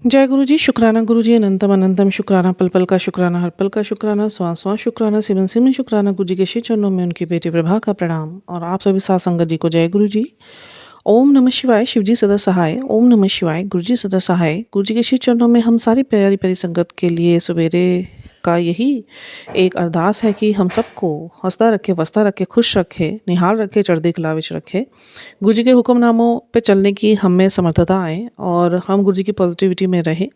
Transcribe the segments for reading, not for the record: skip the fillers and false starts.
जय गुरु जी, शुक्राना गुरु जी, अनंतम अनंतम शुक्राना, पल पल का शुक्राना, हर पल का शुक्राना, श्वास श्वास शुक्राना, सिमन सिमन शुक्राना। गुरु जी के श्री चरणों में उनकी बेटी प्रभा का प्रणाम और आप सभी साथ संगत जी को जय गुरु जी। ओम नमः शिवाय, शिव जी सदा सहाय। ओम नमः शिवाय, गुरु जी सदा सहाय। गुरु जी के श्री चरणों में हम सारी प्यारी प्यारी संगत के लिए सवेरे का यही एक अरदास है कि हम सबको हंसता रखे, बसता रखे, खुश रखे, निहाल रखे, चढ़ती कला विच रखे। गुरु जी के हुक्मनामों पे चलने की हम में समर्थता आए और हम गुरु जी की पॉजिटिविटी में रहें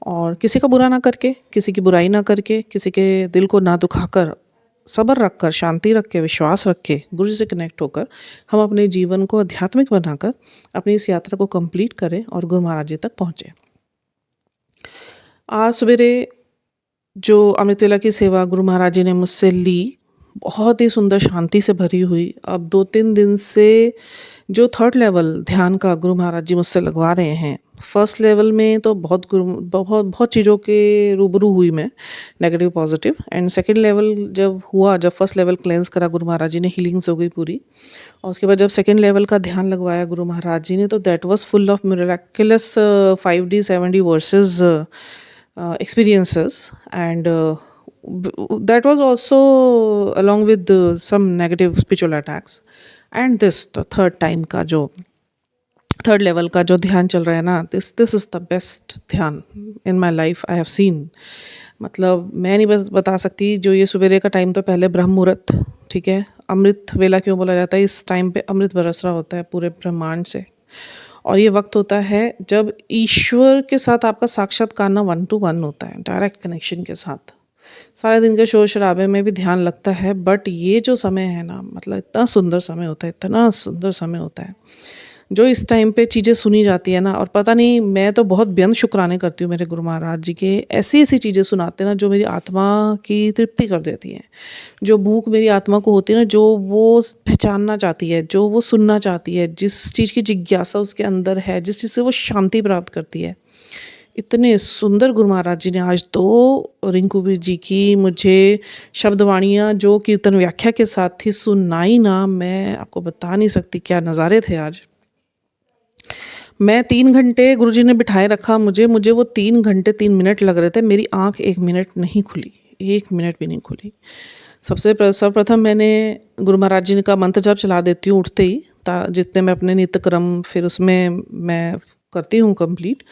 और किसी का बुरा ना करके, किसी की बुराई ना करके, किसी के दिल को ना दुखाकर, सब्र रख कर, शांति रख के, विश्वास रख के, गुरु जी से कनेक्ट होकर हम अपने जीवन को आध्यात्मिक बनाकर अपनी इस यात्रा को कंप्लीट करें और गुरु महाराज जी तक पहुँचे। आज सवेरे जो अमृत वेला की सेवा गुरु महाराज जी ने मुझसे ली, बहुत ही सुंदर शांति से भरी हुई। अब 2-3 दिन से जो थर्ड लेवल ध्यान का गुरु महाराज जी मुझसे लगवा रहे हैं, फर्स्ट लेवल में तो बहुत बहुत चीज़ों के रूबरू हुई मैं, negative positive. And second level जब हुआ, जब फर्स्ट लेवल क्लेंस करा गुरु महाराज जी ने, हीलिंग्स हो गई पूरी। और उसके बाद जब सेकंड लेवल का ध्यान लगवाया गुरु महाराज जी ने, तो that was full of miracles 5D 7D versus experiences, and that was also along with some negative spiritual attacks. And this the third time का जो थर्ड लेवल का जो ध्यान चल रहा है ना, दिस इज़ द बेस्ट ध्यान in my life I have seen. मतलब मैं नहीं बता सकती। जो ये सवेरे का टाइम, तो पहले ब्रह्म मुहूर्त, ठीक है, अमृत वेला क्यों बोला जाता है, इस टाइम पे अमृत बरस रहा होता है पूरे ब्रह्मांड से। और ये वक्त होता है जब ईश्वर के साथ आपका साक्षात्कार ना 1 to 1 होता है, डायरेक्ट कनेक्शन के साथ। सारे दिन के शोर शराबे में भी ध्यान लगता है, बट ये जो समय है ना, मतलब इतना सुंदर समय होता है, इतना सुंदर समय होता है। जो इस टाइम पे चीज़ें सुनी जाती है ना, और पता नहीं, मैं तो बहुत बेअंत शुक्राने करती हूँ मेरे गुरु महाराज जी के। ऐसी-ऐसी चीज़ें सुनाते हैं ना जो मेरी आत्मा की तृप्ति कर देती हैं। जो भूख मेरी आत्मा को होती है ना, जो वो पहचानना चाहती है, जो वो सुनना चाहती है, जिस चीज़ की जिज्ञासा उसके अंदर है, जिस चीज़ से वो शांति प्राप्त करती है। इतने सुंदर गुरु महाराज जी ने आज तो रिंकू जी की मुझे शब्दवाणियाँ जो कीर्तन व्याख्या के साथ थी सुनाई ना, मैं आपको बता नहीं सकती क्या नज़ारे थे आज। मैं 3 घंटे गुरुजी ने बिठाए रखा मुझे, मुझे वो 3 घंटे 3 मिनट लग रहे थे। मेरी आँख 1 मिनट नहीं खुली, 1 मिनट भी नहीं खुली। सर्वप्रथम मैंने गुरु महाराज जी का मंत्र जप चला देती हूँ उठते ही, ता जितने मैं अपने नित्य क्रम फिर उसमें मैं करती हूँ कंप्लीट।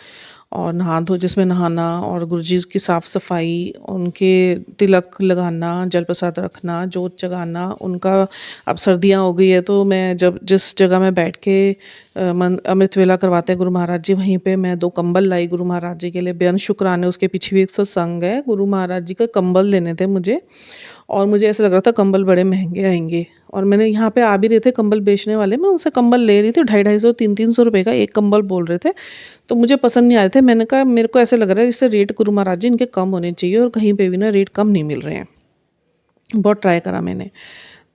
और नहा धो, जिसमें नहाना और गुरुजी की साफ़-सफ़ाई, उनके तिलक लगाना, जल प्रसाद रखना, जोत जगाना, उनका। अब सर्दियाँ हो गई है तो मैं जब जिस जगह में बैठ के अमृत वेला करवाते हैं गुरु महाराज जी, वहीं पे मैं 2 कंबल लाई गुरु महाराज जी के लिए, बेअंत शुक्राने। उसके पीछे भी एक सत्संग है, गुरु महाराज जी का कंबल लेने थे मुझे। और मुझे ऐसा लग रहा था कंबल बड़े महँगे आएँगे, और मैंने यहाँ पे आ भी रहे थे कंबल बेचने वाले, मैं उनसे कंबल ले रही थी, 250-250 300-300 रुपए का एक कंबल बोल रहे थे। तो मुझे पसंद नहीं आ रहे थे। मैंने कहा मेरे को ऐसा लग रहा है जैसे रेट गुरु महाराज जी इनके कम होने चाहिए, और कहीं पे भी ना रेट कम नहीं मिल रहे हैं। बहुत ट्राई करा मैंने।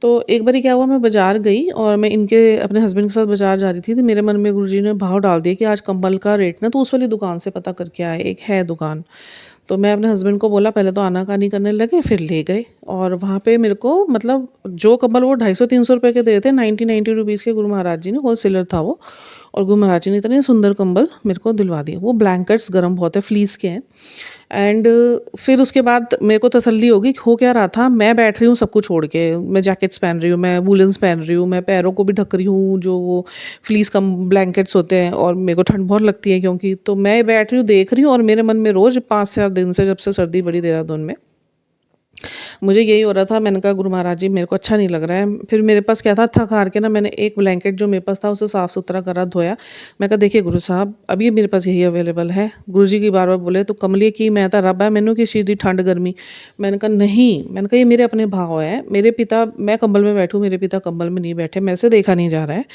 तो एक बारी क्या हुआ, मैं बाज़ार गई और मैं इनके अपने हस्बैंड के साथ बाज़ार जा रही थी, तो मेरे मन में गुरुजी ने भाव डाल दिया कि आज कंबल का रेट ना तो उस वाली दुकान से पता करके आए, एक है दुकान। तो मैं अपने हस्बैंड को बोला, पहले तो आनाकानी करने लगे, फिर ले गए। और वहाँ पे मेरे को, मतलब जो कंबल वो 250-300 रुपए के दे रहे थे, 90-90 रुपीज़ के गुरु महाराज जी ने, होलसेलर था वो। और गुरु महाराज जी ने इतने सुंदर कंबल मेरे को दिलवा दिए। वो ब्लैंकेट्स गर्म बहुत है, फ्लीस के हैं। एंड फिर उसके बाद मेरे को तसल्ली होगी, हो क्या रहा था, मैं बैठ रही हूँ सब कुछ छोड़ के, मैं जैकेट्स पहन रही हूँ, मैं वूलन्स पहन रही हूँ, मैं पैरों को भी ढक रही हूँ, जो वो फ्लीस कम ब्लैंकेट्स होते हैं, और मेरे को ठंड बहुत लगती है क्योंकि, तो मैं बैठ रही हूँ देख रही हूँ, और मेरे मन में रोज़ 5-4 दिन से, जब से सर्दी बढ़ी देहरादून में, मुझे यही हो रहा था। मैंने कहा गुरु महाराज जी मेरे को अच्छा नहीं लग रहा है। फिर मेरे पास क्या था, थक हार के ना मैंने एक ब्लैंकेट जो मेरे पास था उसे साफ़ सुथरा करा, धोया। मैं कहा देखिए गुरु साहब, अभी मेरे पास यही अवेलेबल है। गुरु जी की बार बार बोले तो कमली की मैं तो रब है, मैनू की चीज़ दी ठंड गर्मी। मैंने कहा नहीं, मैंने कहा ये मेरे अपने भाव है, मेरे पिता, मैं कंबल में बैठूँ, मेरे पिता कंबल में नहीं बैठे, मेरे से देखा नहीं जा रहा है।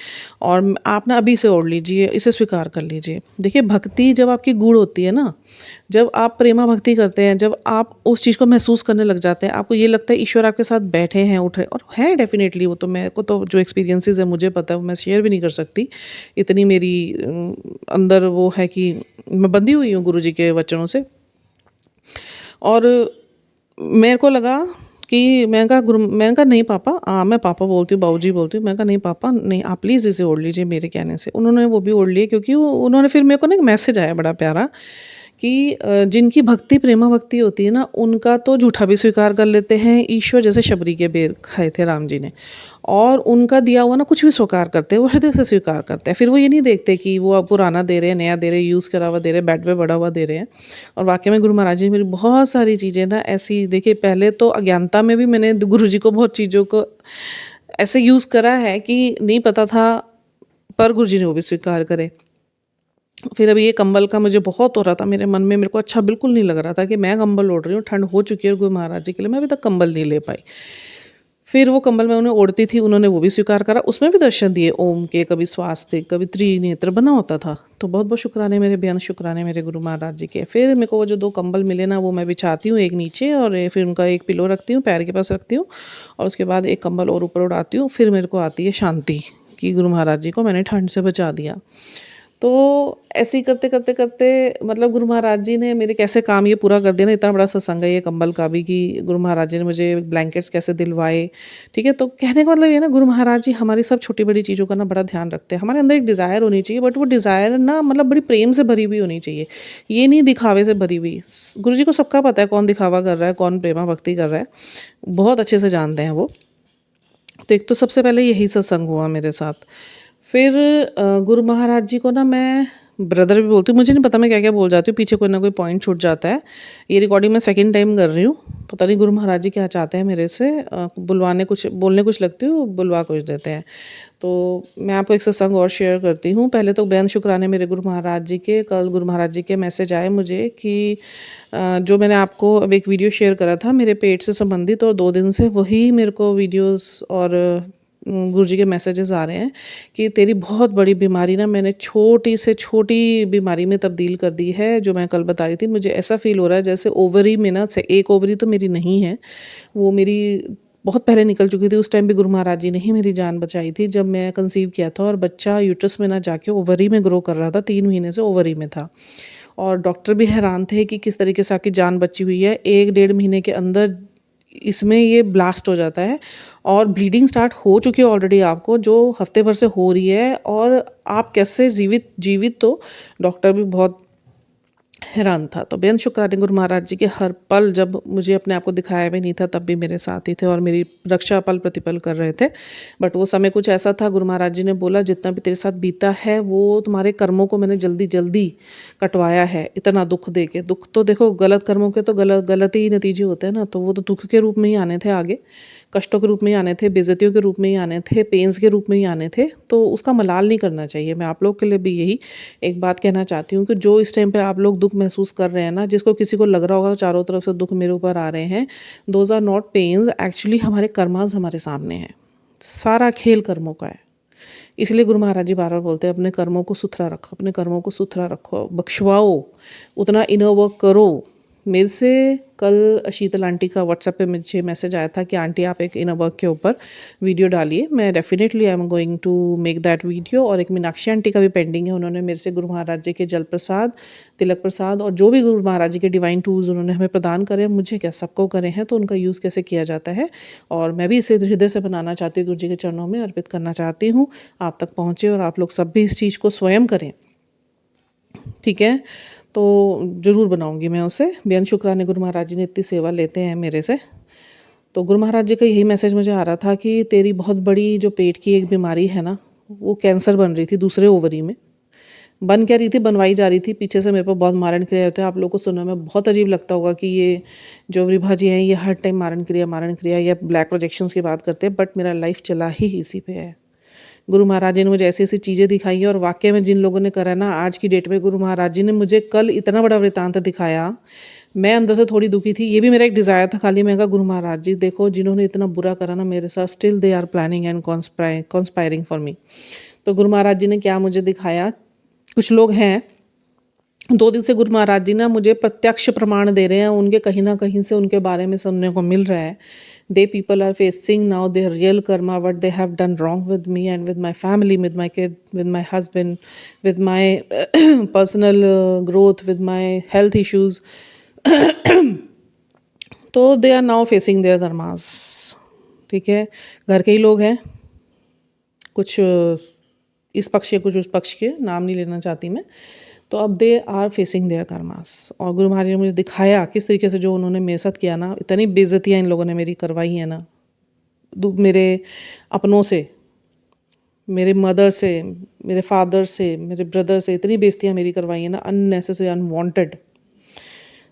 और आप ना अभी इसे ओढ़ लीजिए, इसे स्वीकार कर लीजिए। देखिए भक्ति जब आपकी गूढ़ होती है ना, जब आप प्रेमा भक्ति करते हैं, जब आप उस चीज़ को महसूस करने लग जाते हैं, आपको ये लगता है ईश्वर आपके साथ बैठे हैं, उठ रहे, और हैं डेफ़िनेटली। वो तो मेरे को तो जो एक्सपीरियंसेस है मुझे पता है, वो मैं शेयर भी नहीं कर सकती। इतनी मेरी अंदर वो है कि मैं बंधी हुई हूँ गुरु जी के वचनों से। और मेरे को लगा मैंने कहा नहीं पापा, मैं पापा बोलती हूँ, बाबूजी बोलती हूँ। मैंने कहा नहीं पापा, नहीं आप प्लीज़ इसे ओढ़ लीजिए मेरे कहने से। उन्होंने वो भी ओढ़ लिए, क्योंकि वो उन्होंने फिर मेरे को ना एक मैसेज आया बड़ा प्यारा कि जिनकी भक्ति प्रेमा भक्ति होती है ना, उनका तो झूठा भी स्वीकार कर लेते हैं ईश्वर, जैसे शबरी के बेर खाए थे राम जी ने। और उनका दिया हुआ ना कुछ भी स्वीकार करते हैं, वो हृदय से स्वीकार करते हैं। फिर वो ये नहीं देखते कि वो अब पुराना दे रहे हैं, नया दे रहे हैं, यूज़ करा हुआ दे रहे हैं, बेड पे पड़ा हुआ दे रहे हैं। और वाक़ई में गुरु महाराज जी ने मेरी बहुत सारी चीज़ें ना ऐसी देखिए, पहले तो अज्ञानता में भी मैंने गुरु जी को बहुत चीज़ों को ऐसे यूज़ करा है कि नहीं पता था, पर गुरु जी ने वो भी स्वीकार करे। फिर अभी ये कंबल का मुझे बहुत हो रहा था मेरे मन में, मेरे को अच्छा बिल्कुल नहीं लग रहा था कि मैं कंबल ओढ़ रही हूँ, ठंड हो चुकी है गुरु महाराज जी के लिए, मैं अभी तक कंबल नहीं ले पाई। फिर वो कंबल मैं उन्हें ओढ़ती थी, उन्होंने वो भी स्वीकार करा, उसमें भी दर्शन दिए ओम के, कभी स्वास्तिक, कभी त्रिनेत्र बना होता था। तो बहुत बहुत शुक्राने मेरे, बेअंत शुक्राने मेरे गुरु महाराज जी के। फिर मेरे को वो जो 2 कंबल मिले ना, वो मैं बिछाती हूँ, एक नीचे और फिर उनका एक पिलो रखती हूँ, पैर के पास रखती हूँ, और उसके बाद एक कंबल और ऊपर उड़ाती हूँ। फिर मेरे को आती है शांति कि गुरु महाराज जी को मैंने ठंड से बचा दिया। तो ऐसे ही करते मतलब गुरु महाराज जी ने मेरे कैसे काम ये पूरा कर दिया ना, इतना बड़ा सत्संग है ये कंबल का भी, कि गुरु महाराज जी ने मुझे ब्लैंकेट्स कैसे दिलवाए, ठीक है? तो कहने का मतलब ये है ना, गुरु महाराज जी हमारी सब छोटी-बड़ी चीज़ों का ना बड़ा ध्यान रखते हैं। हमारे अंदर एक डिज़ायर होनी चाहिए, बट वो डिज़ायर ना मतलब बड़ी प्रेम से भरी हुई होनी चाहिए। ये नहीं दिखावे से भरी हुई। गुरु जी को सबका पता है कौन दिखावा कर रहा है, कौन प्रेमा भक्ति कर रहा है। बहुत अच्छे से जानते हैं वो। तो एक तो सबसे पहले यही सत्संग हुआ मेरे साथ। फिर गुरु महाराज जी को ना मैं ब्रदर भी बोलती हूँ, मुझे नहीं पता मैं क्या-क्या बोल जाती हूँ, पीछे कोई ना कोई पॉइंट छूट जाता है। ये रिकॉर्डिंग मैं सेकंड टाइम कर रही हूँ, पता नहीं गुरु महाराज जी क्या चाहते हैं मेरे से, बुलवाने कुछ बोलने कुछ लगती हूँ, बुलवा कुछ देते हैं। तो मैं आपको एक सत्संग और शेयर करती हूँ। पहले तो बेअंत शुक्राने मेरे गुरु महाराज जी के। कल गुरु महाराज जी के मैसेज आए मुझे कि जो मैंने आपको अब एक वीडियो शेयर करा था मेरे पेट से संबंधित, और 2 दिन से वही मेरे को वीडियोज़ और गुरुजी के मैसेजेस आ रहे हैं कि तेरी बहुत बड़ी बीमारी ना मैंने छोटी से छोटी बीमारी में तब्दील कर दी है। जो मैं कल बता रही थी, मुझे ऐसा फ़ील हो रहा है जैसे ओवरी में ना से एक ओवरी तो मेरी नहीं है, वो मेरी बहुत पहले निकल चुकी थी। उस टाइम भी गुरु महाराज जी ने ही मेरी जान बचाई थी, जब मैं कंसीव किया था और बच्चा यूट्रस में ना जाके ओवरी में ग्रो कर रहा था, 3 महीने से ओवरी में था। और डॉक्टर भी हैरान थे कि किस तरीके से आपकी जान बची हुई है। 1 डेढ़ महीने के अंदर इसमें ये ब्लास्ट हो जाता है, और ब्लीडिंग स्टार्ट हो चुकी है ऑलरेडी आपको, जो हफ्ते भर से हो रही है, और आप कैसे जीवित जीवित तो डॉक्टर भी बहुत हैरान था। तो बेअंत शुक्राने गुरु महाराज जी के, हर पल जब मुझे अपने आप को दिखाया भी नहीं था तब भी मेरे साथ ही थे और मेरी रक्षा पल प्रतिपल कर रहे थे। बट वो समय कुछ ऐसा था, गुरु महाराज जी ने बोला जितना भी तेरे साथ बीता है वो तुम्हारे कर्मों को मैंने जल्दी-जल्दी कटवाया है, इतना दुःख दे के। दुःख तो देखो गलत कर्मों के तो गलत ही नतीजे होते हैं ना, तो वो तो दुःख के रूप में ही आने थे आगे, कष्टों के रूप में ही आने थे, बेइज़्ज़तियों के रूप में ही आने थे, पेन्स के रूप में ही आने थे। तो उसका मलाल नहीं करना चाहिए। मैं आप लोग के लिए भी यही एक बात कहना चाहती हूँ कि जो इस टाइम पे आप लोग दुःख महसूस कर रहे हैं ना, जिसको किसी को लग रहा होगा चारों तरफ से दुःख मेरे ऊपर आ रहे हैं, those are not pains, actually हमारे कर्मास हमारे सामने हैं। सारा खेल कर्मों का है। इसलिए गुरु महाराज जी बार-बार बोलते हैं अपने कर्मों को सुथरा रखो, अपने कर्मों को सुथरा रखो, बख्शवाओ, उतना इनर वर्क करो। मेरे से कल शीतल आंटी का व्हाट्सएप पे मुझे मैसेज आया था कि आंटी आप एक इनर वर्क के ऊपर वीडियो डालिए। मैं definitely I am going to make that video. और एक मीनाक्षी आंटी का भी पेंडिंग है, उन्होंने मेरे से गुरु महाराज जी के जल प्रसाद, तिलक प्रसाद और जो भी गुरु महाराज जी के डिवाइन टूल्स उन्होंने हमें प्रदान करे, मुझे क्या सबको करे हैं, तो उनका यूज़ कैसे किया जाता है, और मैं भी इसे हृदय से बनाना चाहती हूँ, गुरु जी के चरणों में अर्पित करना चाहती हूँ। आप तक पहुँचे और आप लोग सब भी इस चीज़ को स्वयं करें, ठीक है? तो ज़रूर बनाऊँगी मैं उसे। बेअंत शुक्राने गुरु महाराज जी ने इतनी सेवा लेते हैं मेरे से। तो गुरु महाराज जी का यही मैसेज मुझे आ रहा था कि तेरी बहुत बड़ी जो पेट की एक बीमारी है ना, वो कैंसर बन रही थी दूसरे ओवरी में। बन क्या रही थी, बनवाई जा रही थी। पीछे से मेरे पे बहुत मारण क्रिया होते हैं। आप लोगों को सुनने में बहुत अजीब लगता होगा कि ये जो विभा जी हैं, ये हर टाइम मारण क्रिया या ब्लैक प्रोजेक्शंस की बात करते हैं, बट मेरा लाइफ चला ही इसी पे है। गुरु महाराज जी ने मुझे ऐसी-ऐसी चीज़ें दिखाई हैं, और वाक़ई में जिन लोगों ने करा ना, आज की डेट में गुरु महाराज जी ने मुझे कल इतना बड़ा वृत्तांत दिखाया, मैं अंदर से थोड़ी दुखी थी। ये भी मेरा एक डिज़ायर था खाली, मैं कहा गुरु महाराज जी देखो, जिन्होंने इतना बुरा करा ना मेरे साथ, still they are planning and conspiring for me. तो गुरु महाराज जी ने क्या मुझे दिखाया, कुछ लोग हैं 2 दिन से गुरु महाराज जी ना मुझे प्रत्यक्ष प्रमाण दे रहे हैं, उनके कहीं न कहीं से उनके बारे में सुनने को मिल रहा है। The people are facing now their real karma, what they have done wrong with me and with my family, with my kid, with my husband, with my personal growth, with my health issues. तो they are now facing their karmas, ठीक है। घर के ही लोग हैं, कुछ इस पक्ष के कुछ उस पक्ष के, नाम नहीं लेना चाहती मैं। तो अब they are facing their karmas. और गुरु महाराज ने मुझे दिखाया किस तरीके से जो उन्होंने मेरे साथ किया ना, इतनी बेइज्जतियाँ इन लोगों ने मेरी करवाई हैं ना, मेरे अपनों से, मेरे मदर से, मेरे फादर से, मेरे ब्रदर से इतनी बेइज्जतियाँ मेरी करवाई हैं ना, अननेसेसरी, अनवांटेड,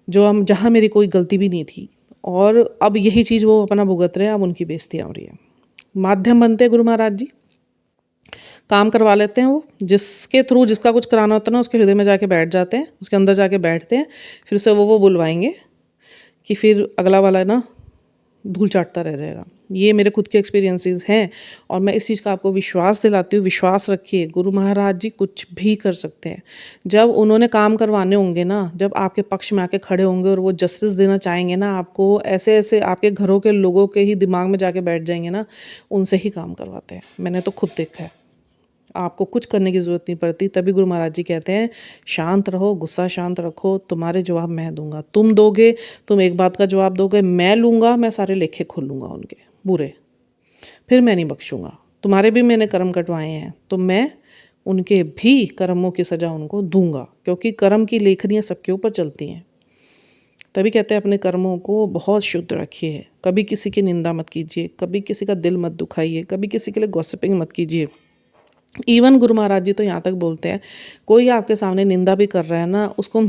जो हम जहाँ मेरी कोई गलती भी नहीं थी। और अब यही चीज़ वो अपना भुगत रहे हैं, अब उनकी बेइज्जतियाँ हो रही है। माध्यम बनते हैं गुरु महाराज जी, काम करवा लेते हैं वो, जिसके थ्रू जिसका कुछ कराना होता है ना, उसके हृदय में जाके बैठ जाते हैं, उसके अंदर जाके बैठते हैं, फिर उसे वो बुलवाएंगे कि फिर अगला वाला ना धूल चाटता रह जाएगा। ये मेरे खुद के एक्सपीरियंसेस हैं और मैं इस चीज़ का आपको विश्वास दिलाती हूँ। विश्वास रखिए, गुरु महाराज जी कुछ भी कर सकते हैं। जब उन्होंने काम करवाने होंगे ना, जब आपके पक्ष में आके खड़े होंगे और वो जस्टिस देना चाहेंगे ना आपको, ऐसे ऐसे आपके घरों के लोगों के ही दिमाग में जाके बैठ जाएंगे ना, उनसे ही काम करवाते हैं। मैंने तो खुद देखा है। आपको कुछ करने की ज़रूरत नहीं पड़ती। तभी गुरु महाराज जी कहते हैं, शांत रहो, गुस्सा शांत रखो, तुम्हारे जवाब मैं दूंगा। तुम दोगे, तुम एक बात का जवाब दोगे, मैं लूँगा, मैं सारे लेखे खोलूँगा उनके बुरे, फिर मैं नहीं बख्शूँगा। तुम्हारे भी मैंने कर्म कटवाए हैं, तो मैं उनके भी कर्मों की सज़ा उनको दूंगा, क्योंकि कर्म की लेखनियाँ सबके ऊपर चलती हैं। तभी कहते हैं अपने कर्मों को बहुत शुद्ध रखिए, कभी किसी की निंदा मत कीजिए, कभी किसी का दिल मत दुखाइए, कभी किसी के लिए गॉसिपिंग मत कीजिए। इवन गुरु महाराज जी तो यहाँ तक बोलते हैं, कोई आपके सामने निंदा भी कर रहा है ना, उसको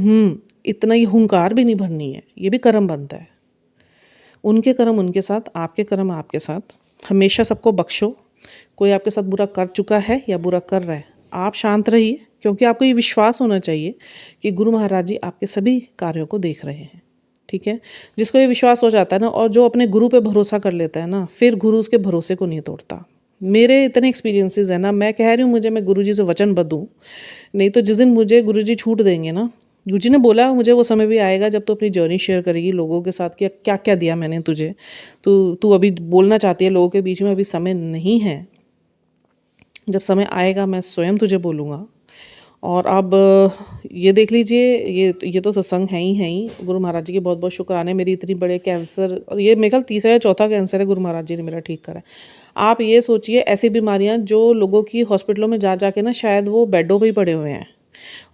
इतना ही हुंकार भी नहीं भरनी है, ये भी कर्म बनता है। उनके कर्म उनके साथ, आपके कर्म आपके साथ। हमेशा सबको बख्शो। कोई आपके साथ बुरा कर चुका है या बुरा कर रहा है, आप शांत रहिए, क्योंकि आपको ये विश्वास होना चाहिए कि गुरु महाराज जी आपके सभी कार्यों को देख रहे हैं, ठीक है। जिसको ये विश्वास हो जाता है ना, और जो अपने गुरु पे भरोसा कर लेता है ना, फिर गुरु उसके भरोसे को नहीं तोड़ता। मेरे इतने एक्सपीरियंसेस है ना, मैं कह रही हूँ मुझे, मैं गुरुजी से वचनबद्ध हूँ। नहीं तो जिस दिन मुझे गुरुजी छूट देंगे ना, गुरुजी ने बोला मुझे वो समय भी आएगा जब तू अपनी जर्नी शेयर करेगी लोगों के साथ कि क्या क्या दिया मैंने तुझे, तू अभी बोलना चाहती है लोगों के बीच में, अभी समय नहीं है। जब समय आएगा मैं स्वयं तुझे बोलूँगा। और अब ये देख लीजिए, ये तो सत्संग है ही। गुरु महाराज जी के बहुत बहुत शुक्राने। मेरी इतनी बड़े कैंसर, और ये मेरे ख्याल तीसरा या चौथा कैंसर है गुरु महाराज जी ने मेरा ठीक करा है। आप ये सोचिए, ऐसी बीमारियां जो लोगों की हॉस्पिटलों में जा जाके ना शायद वो बेडों पे ही पड़े हुए हैं।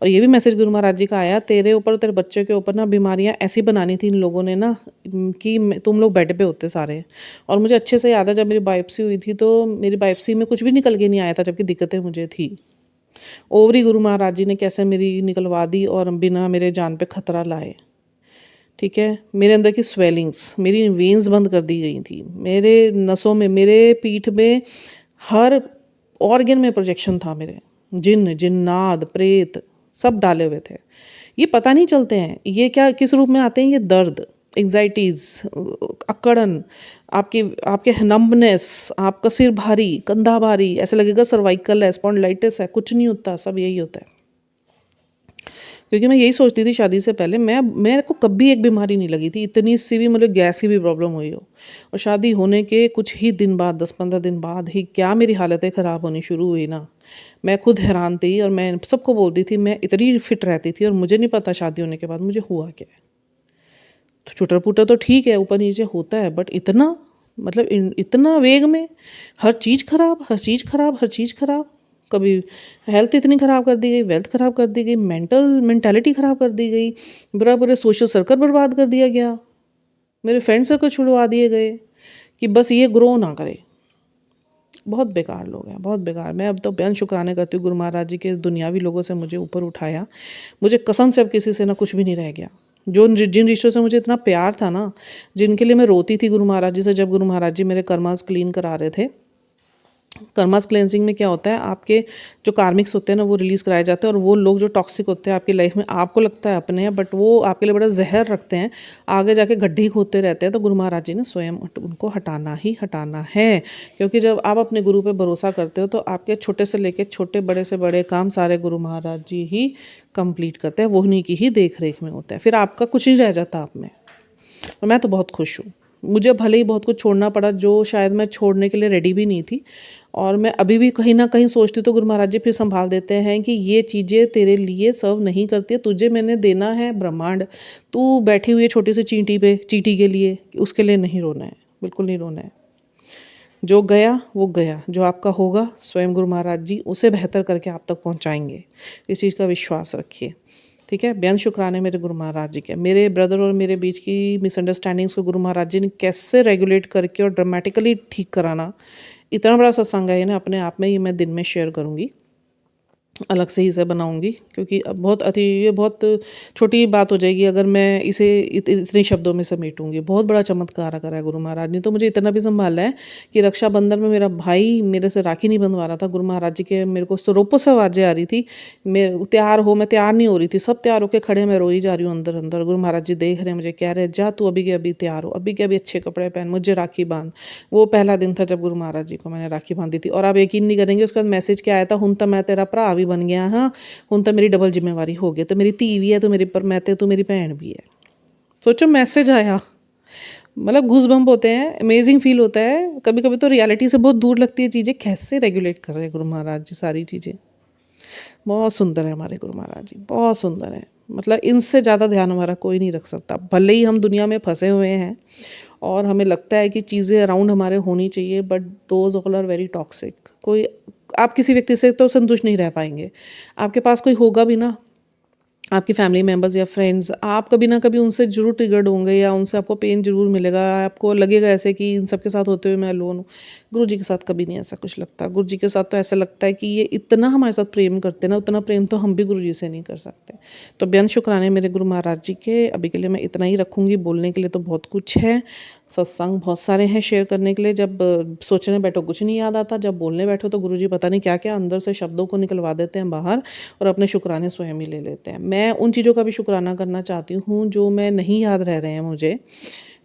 और ये भी मैसेज गुरु महाराज जी का आया, तेरे ऊपर, तेरे बच्चे के ऊपर ना बीमारियां ऐसी बनानी थी इन लोगों ने ना, कि तुम लोग बेड पे होते सारे। और मुझे अच्छे से याद है, जब मेरी बायोप्सी हुई थी तो मेरी बायोप्सी में कुछ भी निकल के नहीं आया था, जबकि दिक्कतें मुझे थी। ओवरी गुरु महाराज जी ने कैसे मेरी निकलवा दी और बिना मेरे जान पे खतरा लाए, ठीक है। मेरे अंदर की स्वेलिंग्स, मेरी वेन्स बंद कर दी गई थी, मेरे नसों में, मेरे पीठ में, हर ऑर्गन में प्रोजेक्शन था मेरे। जिन्नात, प्रेत सब डाले हुए थे। ये पता नहीं चलते हैं, ये क्या किस रूप में आते हैं, ये दर्द, एग्जाइटीज़, अकड़न, आपके नम्बनेस, आपका सिर भारी, कंधा भारी, ऐसे लगेगा सर्वाइकल है, स्पॉन्डिलाइटिस है। कुछ नहीं होता, सब यही होता है। क्योंकि मैं यही सोचती थी शादी से पहले, मेरे को कभी एक बीमारी नहीं लगी थी, इतनी सी भी मतलब गैस की भी प्रॉब्लम हुई हो। और शादी होने के कुछ ही दिन बाद, 10-15 दिन बाद ही क्या मेरी हालतें ख़राब होनी शुरू हुई ना, मैं खुद हैरान थी। और मैं सबको बोलती थी मैं इतनी फिट रहती थी, और मुझे नहीं पता शादी होने के बाद मुझे हुआ क्या है। तो चुटर पुटर तो ठीक है, ऊपर नीचे होता है, बट इतना, मतलब इतना वेग में हर चीज़ खराब, हर चीज़ खराब, हर चीज़ खराब। कभी हेल्थ इतनी ख़राब कर दी गई, वेल्थ ख़राब कर दी गई, मेंटालिटी ख़राब कर दी गई, पूरे सोशल सर्कल बर्बाद कर दिया गया, मेरे फ्रेंड सर्कल छुड़वा दिए गए कि बस ये ग्रो ना करे। बहुत बेकार लोग हैं, बहुत बेकार। मैं अब तो बेहद शुक्राने करती हूँ गुरु महाराज जी के, दुनियावी लोगों से मुझे ऊपर उठाया। मुझे कसम से अब किसी से ना कुछ भी नहीं रह गया। जिन रिश्तों से मुझे इतना प्यार था ना, जिनके लिए मैं रोती थी गुरु महाराज जी से, जब गुरु महाराज जी मेरे कर्मास क्लीन करा रहे थे। कर्मास क्लेंजिंग में क्या होता है, आपके जो कार्मिक्स होते हैं ना वो रिलीज़ कराए जाते हैं, और वो लोग जो टॉक्सिक होते हैं आपकी लाइफ में, आपको लगता है अपने हैं, बट वो आपके लिए बड़ा जहर रखते हैं, आगे जाके गड्ढे खोदते रहते हैं। तो गुरु महाराज जी ने स्वयं उनको हटाना ही हटाना है। क्योंकि जब आप अपने गुरु पे भरोसा करते हो तो आपके छोटे से लेके छोटे, बड़े से बड़े काम सारे गुरु महाराज जी ही कंप्लीट करते हैं, वो उन्हीं की ही देख रेख में होता है। फिर आपका कुछ नहीं रह जाता आप में। और मैं तो बहुत खुश हूँ, मुझे भले ही बहुत कुछ छोड़ना पड़ा जो शायद मैं छोड़ने के लिए रेडी भी नहीं थी, और मैं अभी भी कहीं ना कहीं सोचती हूँ तो गुरु महाराज जी फिर संभाल देते हैं कि ये चीज़ें तेरे लिए सर्व नहीं करती है, तुझे मैंने देना है ब्रह्मांड, तू बैठी हुई है छोटी सी चींटी पे चींटी के लिए, उसके लिए नहीं रोना है, बिल्कुल नहीं रोना है। जो गया वो गया, जो आपका होगा स्वयं गुरु महाराज जी उसे बेहतर करके आप तक पहुंचाएंगे, इस चीज़ का विश्वास रखिए। ठीक है, बेअंत शुक्राने मेरे गुरु महाराज जी के। मेरे ब्रदर और मेरे बीच की मिसअंडरस्टैंडिंग्स को गुरु महाराज जी ने कैसे रेगुलेट करके और ड्रामेटिकली ठीक कराना, इतना बड़ा सत्संग है ये ना, अपने आप में ये मैं दिन में शेयर करूँगी, अलग से ही इसे बनाऊँगी, क्योंकि अब बहुत ये बहुत छोटी बात हो जाएगी अगर मैं इसे इतने शब्दों में समेटूँगी। बहुत बड़ा चमत्कार करा है गुरु महाराज ने, तो मुझे इतना भी संभाला है कि रक्षाबंधन में मेरा भाई मेरे से राखी नहीं बंधवा रहा था, गुरु महाराज जी के मेरे को सरोपो से आवाज़ें आ रही थी, मैं तैयार नहीं हो रही थी, सब तैयार होकर खड़े, मैं रोई जा रही हूँ अंदर अंदर। गुरु महाराज जी देख रहे हैं मुझे, कह रहे हैं जा तू अभी के अभी तैयार हो, अभी के अभी अच्छे कपड़े पहन, मुझे राखी बांध। वो पहला दिन था जब गुरु महाराज जी को मैंने राखी बांधी थी, और आप यकीन नहीं करेंगे उसके बाद मैसेज क्या आया था, हुन तो मैं तेरा भरा भी बन गया हाँ, हुन तो मेरी डबल जिम्मेवारी हो गई, तो मेरी धी भी है तो मेरी पर मैं तो मेरी भैन भी है। सोचो मैसेज आया, मतलब घूस बम्प होते हैं, अमेजिंग फील होता है। कभी कभी तो रियलिटी से बहुत दूर लगती है चीज़ें, कैसे रेगुलेट कर रहे हैं गुरु महाराज जी सारी चीज़ें। बहुत सुंदर है हमारे गुरु महाराज जी, बहुत सुंदर है, मतलब इनसे ज़्यादा ध्यान हमारा कोई नहीं रख सकता। भले ही हम दुनिया में फंसे हुए हैं और हमें लगता है कि चीज़ें अराउंड हमारे होनी चाहिए, but those all are very toxic. कोई, आप किसी व्यक्ति से तो संतुष्ट नहीं रह पाएंगे, आपके पास कोई होगा भी ना, आपकी फैमिली मेम्बर्स या फ्रेंड्स, आप कभी ना कभी उनसे ज़रूर ट्रिगर्ड होंगे या उनसे आपको पेन ज़रूर मिलेगा, आपको लगेगा ऐसे कि इन सब के साथ होते हुए मैं अलोन हूँ। गुरु जी के साथ कभी नहीं ऐसा कुछ लगता। गुरु जी के साथ तो ऐसा लगता है कि ये इतना हमारे साथ प्रेम करते हैं ना, उतना प्रेम तो हम भी गुरु जी से नहीं कर सकते। तो बेअंत शुक्राने मेरे गुरु महाराज जी के। अभी के लिए मैं इतना ही रखूँगी, बोलने के लिए तो बहुत कुछ है, सत्संग बहुत सारे हैं शेयर करने के लिए। जब सोचने बैठो कुछ नहीं याद आता, जब बोलने बैठो तो गुरुजी पता नहीं क्या क्या अंदर से शब्दों को निकलवा देते हैं बाहर, और अपने शुक्राने स्वयं ही ले लेते हैं। मैं उन चीज़ों का भी शुक्राना करना चाहती हूँ जो मैं नहीं याद रह रहे हैं मुझे।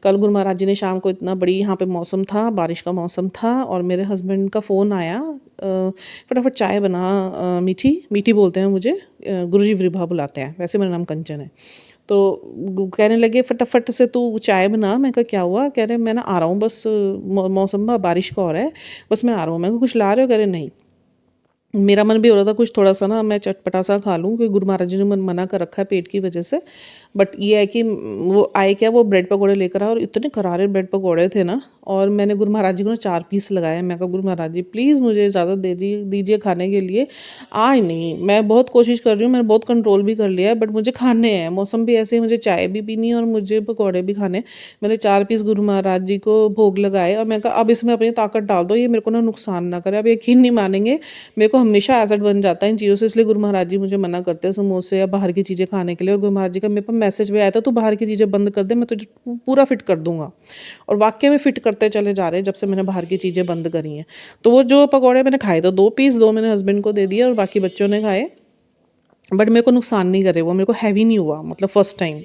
कल गुरु महाराज जी ने शाम को, इतना बड़ी यहाँ पे मौसम था, बारिश का मौसम था, और मेरे हस्बैंड का फ़ोन आया, फटाफट चाय बना, मीठी मीठी बोलते हैं मुझे, गुरुजी विभा बुलाते हैं, वैसे मेरा नाम कंचन है। तो कहने लगे फटाफट से तू चाय बना। मैं कहा क्या हुआ? कह रहे मैं ना आ रहा हूँ बस, मौसम बारिश का हो रहा है, बस मैं आ रहा हूँ। मैं कहा कुछ ला रहे हो? कह रहे नहीं। मेरा मन भी हो रहा था कुछ थोड़ा सा ना मैं चटपटा सा खा लूँ, क्योंकि गुरु महाराज जी ने मना कर रखा है पेट की वजह से। बट ये है कि वो आए क्या, वो ब्रेड पकौड़े लेकर आए, और इतने करारे ब्रेड पकौड़े थे ना, और मैंने गुरु महाराज जी को ना 4 पीस लगाए। मैं कहा गुरु महाराज जी प्लीज़ मुझे इजाज़त दे दीजिए खाने के लिए। आज नहीं, मैं बहुत कोशिश कर रही हूँ, मैंने बहुत कंट्रोल भी कर लिया है, बट मुझे खाने हैं, मौसम भी ऐसे, मुझे चाय भी पीनी है और मुझे पकौड़े भी खाने। मैंने 4 पीस गुरु महाराज जी को भोग लगाए, और मैं कहा अब इसमें अपनी ताकत डाल दो, ये मेरे को ना नुकसान ना करे। अब यकीन नहीं मानेंगे, मेरे को हमेशा एसिड बन जाता है इन चीज़ों से, इसलिए गुरु महाराज जी मुझे मना करते हैं समोसे या बाहर की चीज़ें खाने के लिए। और गुरु महाराज जी का मेरे पास मैसेज भी आया था, तू बाहर की चीज़ें बंद कर दे, मैं तुझे पूरा फिट कर दूंगा। और वाकई में फिट करते चले जा रहे हैं जब से मैंने बाहर की चीज़ें बंद करी हैं। तो वो जो पकौड़े मैंने खाए तो 2 पीस, 2 मैंने हस्बैंड को दे दिए और बाकी बच्चों ने खाए, बट मेरे को नुकसान नहीं करे वो, मेरे को हैवी नहीं हुआ, मतलब फर्स्ट टाइम।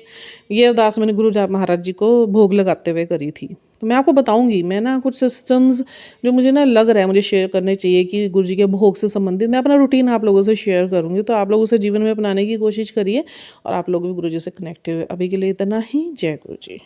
ये अरदास मैंने गुरु महाराज जी को भोग लगाते हुए करी थी। तो मैं आपको बताऊंगी, मैं ना कुछ सिस्टम्स जो मुझे ना लग रहा है मुझे शेयर करने चाहिए कि गुरु जी के भोग से संबंधित, मैं अपना रूटीन आप लोगों से शेयर करूंगी, तो आप लोग उसे जीवन में अपनाने की कोशिश करिए और आप लोग भी गुरु जी से कनेक्ट हुए। अभी के लिए इतना ही। जय गुरु जी।